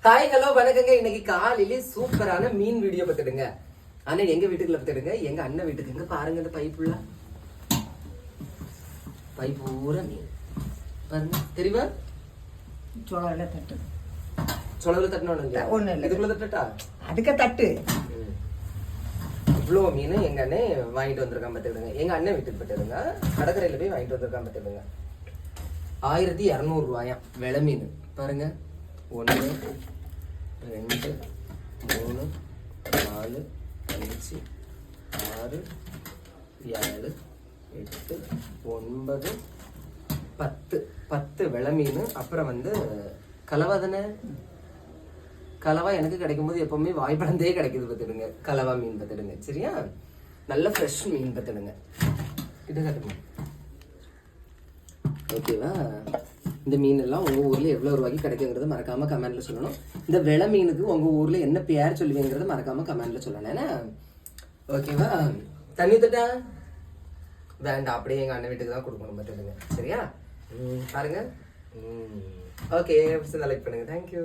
Hi hello வணக்கங்க. இன்னைக்கு காலையில சூப்பரான மீன் வீடியோ பார்த்துடுங்க. ஆனா எங்க வீட்டுக்குள்ள பார்த்துடுங்க, எங்க அண்ணன் வீட்டுக்கு. இங்க பாருங்க, இந்த பைப்புள்ள பைப் பூரா மீன் பாருங்க. தெரியுமா? சோள தட்டு சொலவுல தட்டணும் இல்லையா? ஒண்ணு இல்லை, இதுக்குள்ள தட்டா அதுக்கு தட்டு. இவ்வளோ மீன் எங்க அண்ணன் வாங்கிட்டு வந்திருக்கான் பார்த்துடுங்க. எங்க அண்ணன் வீட்டுக்கு பார்த்துடுங்க, கடற்கரையில போய் வாங்கிட்டு வந்திருக்கான் பார்த்துடுங்க. 1200 ரூபாயாம் விலை மீன். பாருங்க, 1 2 3 4 5 6 7 8 9 10 விலை மீன். அப்புறம் வந்து கலவா தானே, கலவா எனக்கு கிடைக்கும் போது எப்பவுமே வாய்ப்படந்தே கிடைக்குது பார்த்துடுங்க. கலவா மீன் பார்த்துடுங்க, சரியா? நல்ல ஃப்ரெஷ் மீன் பார்த்துடுங்க. இது கட்டுமா? ஓகேவா? இந்த மீன் எல்லாம் உங்க ஊர்ல எவ்வளவு ரூபாய்க்கு கிடைக்குங்கிறத மறக்காம கமெண்ட்ல சொல்லணும். இந்த விலை மீனுக்கு உங்க ஊர்ல என்ன பேர் சொல்லுவீங்கிறத மறக்காம கமெண்ட்ல சொல்லணும். ஏன்னா ஓகேவா? தண்ணி தட்டா வேண்டாம், அப்படியே எங்க அண்ணன் வீட்டுக்கு தான் கொடுக்கணும் பார்த்துடுங்க, சரியா? பாருங்க. ஓகே, லைக் பண்ணுங்க. தேங்க்யூ.